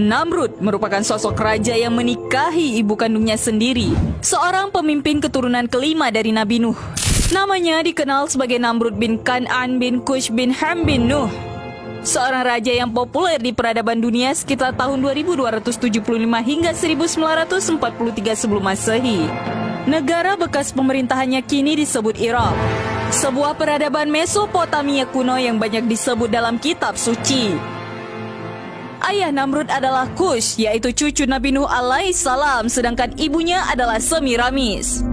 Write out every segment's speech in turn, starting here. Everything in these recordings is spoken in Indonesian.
Namrud merupakan sosok raja yang menikahi ibu kandungnya sendiri, seorang pemimpin keturunan kelima dari Nabi Nuh. Namanya dikenal sebagai Namrud bin Kan'an bin Kush bin Ham bin Nuh, seorang raja yang populer di peradaban dunia sekitar tahun 2275 hingga 1943 sebelum Masehi. Negara bekas pemerintahannya kini disebut Irak, sebuah peradaban Mesopotamia kuno yang banyak disebut dalam kitab suci. Ayah Namrud adalah Kush, yaitu cucu Nabi Nuh alaihissalam, sedangkan ibunya adalah Semiramis.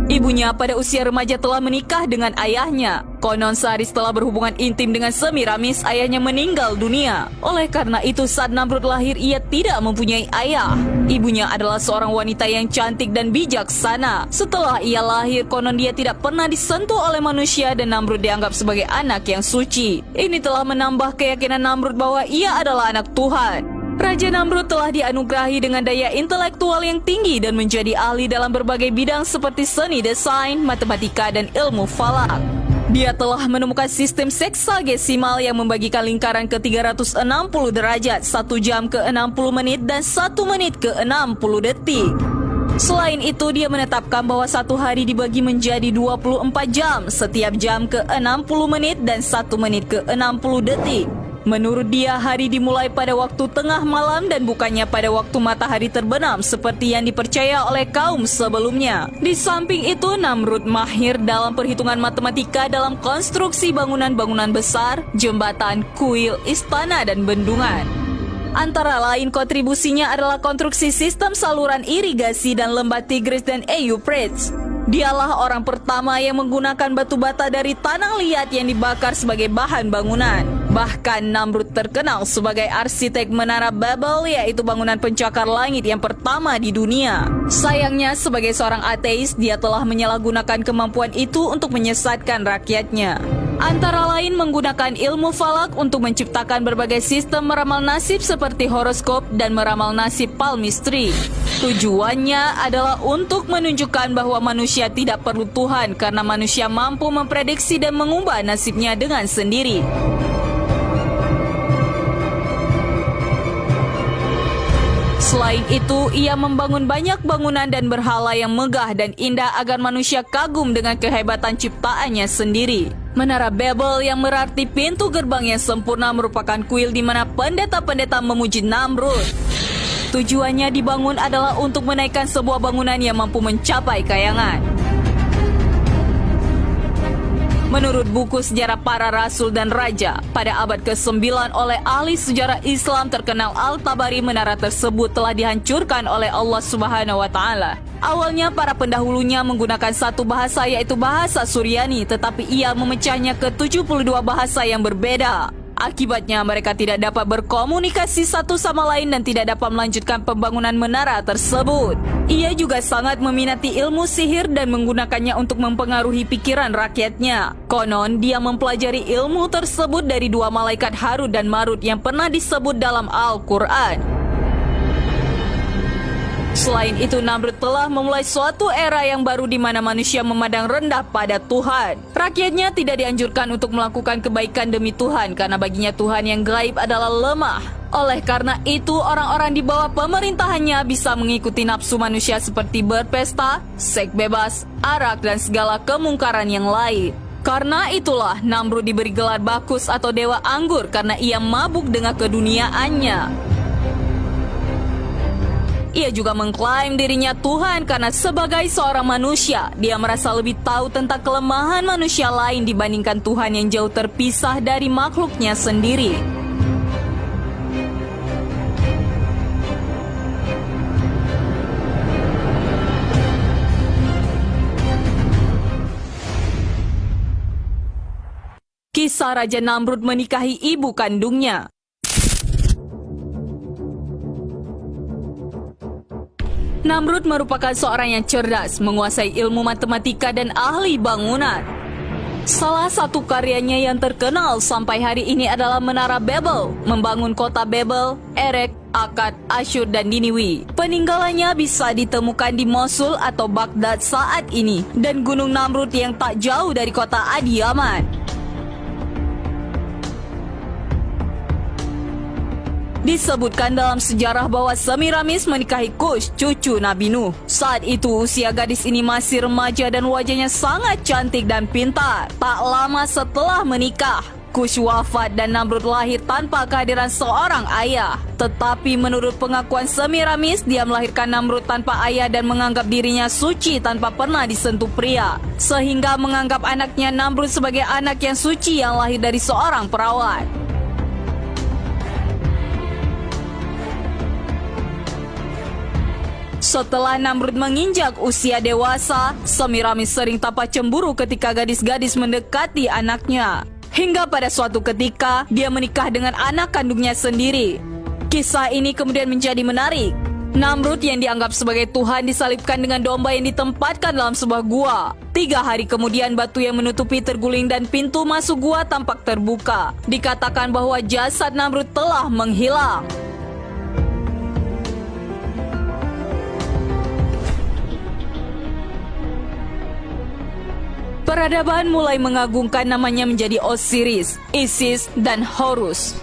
Ibunya pada usia remaja telah menikah dengan ayahnya. Konon sehari setelah berhubungan intim dengan Semiramis, ayahnya meninggal dunia. Oleh karena itu saat Namrud lahir, ia tidak mempunyai ayah. Ibunya adalah seorang wanita yang cantik dan bijaksana. Setelah ia lahir, konon dia tidak pernah disentuh oleh manusia dan Namrud dianggap sebagai anak yang suci. Ini telah menambah keyakinan Namrud bahwa ia adalah anak Tuhan. Raja Namrud telah dianugerahi dengan daya intelektual yang tinggi dan menjadi ahli dalam berbagai bidang seperti seni desain, matematika, dan ilmu falak. Dia telah menemukan sistem seksagesimal yang membagikan lingkaran ke 360 derajat, 1 jam ke 60 menit, dan 1 menit ke 60 detik. Selain itu, dia menetapkan bahwa satu hari dibagi menjadi 24 jam, setiap jam ke 60 menit, dan 1 menit ke 60 detik. Menurut dia, hari dimulai pada waktu tengah malam dan bukannya pada waktu matahari terbenam seperti yang dipercaya oleh kaum sebelumnya. Di samping itu, Namrud mahir dalam perhitungan matematika dalam konstruksi bangunan-bangunan besar, jembatan, kuil, istana, dan bendungan. Antara lain kontribusinya adalah konstruksi sistem saluran irigasi dan lembah Tigris dan Euphrates. Dialah orang pertama yang menggunakan batu bata dari tanah liat yang dibakar sebagai bahan bangunan. Bahkan Namrud terkenal sebagai arsitek Menara Babel, yaitu bangunan pencakar langit yang pertama di dunia. Sayangnya, sebagai seorang ateis, dia telah menyalahgunakan kemampuan itu untuk menyesatkan rakyatnya. Antara lain menggunakan ilmu falak untuk menciptakan berbagai sistem meramal nasib seperti horoskop dan meramal nasib palmistri. Tujuannya adalah untuk menunjukkan bahwa manusia tidak perlu Tuhan karena manusia mampu memprediksi dan mengubah nasibnya dengan sendiri. Selain itu, ia membangun banyak bangunan dan berhala yang megah dan indah agar manusia kagum dengan kehebatan ciptaannya sendiri. Menara Babel yang berarti pintu gerbang yang sempurna merupakan kuil di mana pendeta-pendeta memuji Namrud. Tujuannya dibangun adalah untuk menaikkan sebuah bangunan yang mampu mencapai kayangan. Menurut buku sejarah para rasul dan raja, pada abad ke-9 oleh ahli sejarah Islam terkenal Al-Tabari, menara tersebut telah dihancurkan oleh Allah Subhanahu wa Ta'ala. Awalnya para pendahulunya menggunakan satu bahasa, yaitu bahasa Suryani, tetapi ia memecahnya ke 72 bahasa yang berbeda. Akibatnya mereka tidak dapat berkomunikasi satu sama lain dan tidak dapat melanjutkan pembangunan menara tersebut. Ia juga sangat meminati ilmu sihir dan menggunakannya untuk mempengaruhi pikiran rakyatnya. Konon dia mempelajari ilmu tersebut dari 2 malaikat Harut dan Marut yang pernah disebut dalam Al-Quran. Selain itu, Namrud telah memulai suatu era yang baru di mana manusia memandang rendah pada Tuhan. Rakyatnya tidak dianjurkan untuk melakukan kebaikan demi Tuhan karena baginya Tuhan yang gaib adalah lemah. Oleh karena itu, orang-orang di bawah pemerintahannya bisa mengikuti nafsu manusia seperti berpesta, seks bebas, arak, dan segala kemungkaran yang lain. Karena itulah Namrud diberi gelar Bakus atau Dewa Anggur karena ia mabuk dengan keduniaannya. Ia juga mengklaim dirinya Tuhan karena sebagai seorang manusia, dia merasa lebih tahu tentang kelemahan manusia lain dibandingkan Tuhan yang jauh terpisah dari makhluknya sendiri. Kisah Raja Namrud menikahi ibu kandungnya. Namrud merupakan seorang yang cerdas, menguasai ilmu matematika dan ahli bangunan. Salah satu karyanya yang terkenal sampai hari ini adalah Menara Babel, membangun kota Babel, Erek, Akkad, Asyur, dan Niniwi. Peninggalannya bisa ditemukan di Mosul atau Baghdad saat ini, dan Gunung Namrud yang tak jauh dari kota Adiyaman. Disebutkan dalam sejarah bahwa Semiramis menikahi Kush, cucu Nabi Nuh. Saat itu usia gadis ini masih remaja dan wajahnya sangat cantik dan pintar. Tak lama setelah menikah, Kush wafat dan Namrud lahir tanpa kehadiran seorang ayah. Tetapi menurut pengakuan Semiramis, dia melahirkan Namrud tanpa ayah dan menganggap dirinya suci tanpa pernah disentuh pria. Sehingga menganggap anaknya Namrud sebagai anak yang suci yang lahir dari seorang perawat. Setelah Namrud menginjak usia dewasa, Semiramis sering tampak cemburu ketika gadis-gadis mendekati anaknya. Hingga pada suatu ketika, dia menikah dengan anak kandungnya sendiri. Kisah ini kemudian menjadi menarik. Namrud yang dianggap sebagai Tuhan disalibkan dengan domba yang ditempatkan dalam sebuah gua. 3 hari kemudian batu yang menutupi terguling dan pintu masuk gua tampak terbuka. Dikatakan bahwa jasad Namrud telah menghilang. Peradaban mulai mengagungkan namanya menjadi Osiris, Isis, dan Horus.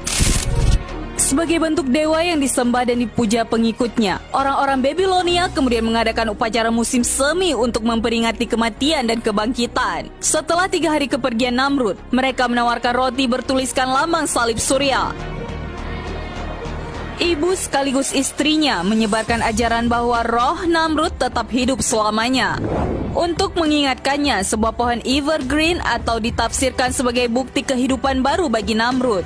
Sebagai bentuk dewa yang disembah dan dipuja pengikutnya, orang-orang Babilonia kemudian mengadakan upacara musim semi untuk memperingati kematian dan kebangkitan. Setelah 3 hari kepergian Namrud, mereka menawarkan roti bertuliskan lambang salib surya. Ibu sekaligus istrinya menyebarkan ajaran bahwa roh Namrud tetap hidup selamanya. Untuk mengingatkannya, sebuah pohon evergreen atau ditafsirkan sebagai bukti kehidupan baru bagi Namrud.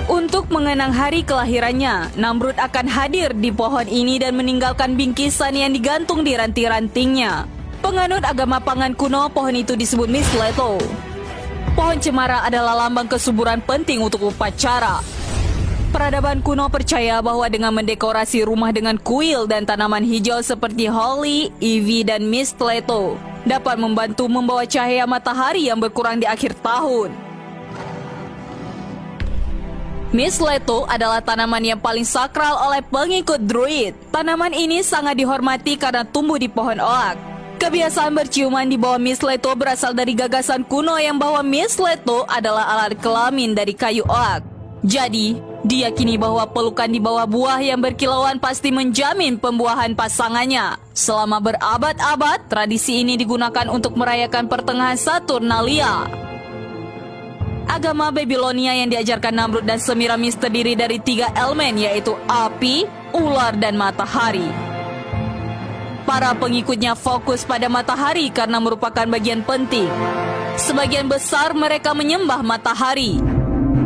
Untuk mengenang hari kelahirannya, Namrud akan hadir di pohon ini dan meninggalkan bingkisan yang digantung di ranting-rantingnya. Penganut agama Pangan kuno, pohon itu disebut mistletoe. Pohon cemara adalah lambang kesuburan penting untuk upacara. Peradaban kuno percaya bahwa dengan mendekorasi rumah dengan kuil dan tanaman hijau seperti holly, ivy, dan mistletoe dapat membantu membawa cahaya matahari yang berkurang di akhir tahun. Mistletoe adalah tanaman yang paling sakral oleh pengikut druid. Tanaman ini sangat dihormati karena tumbuh di pohon oak. Kebiasaan berciuman di bawah mistletoe berasal dari gagasan kuno yang bahwa mistletoe adalah alat kelamin dari kayu oak. Jadi, diyakini bahwa pelukan di bawah buah yang berkilauan pasti menjamin pembuahan pasangannya. Selama berabad-abad, tradisi ini digunakan untuk merayakan pertengahan Saturnalia. Agama Babilonia yang diajarkan Namrud dan Semiramis terdiri dari 3 elemen, yaitu api, ular, dan matahari. Para pengikutnya fokus pada matahari karena merupakan bagian penting. Sebagian besar mereka menyembah matahari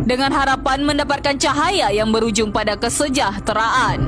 dengan harapan mendapatkan cahaya yang berujung pada kesejahteraan.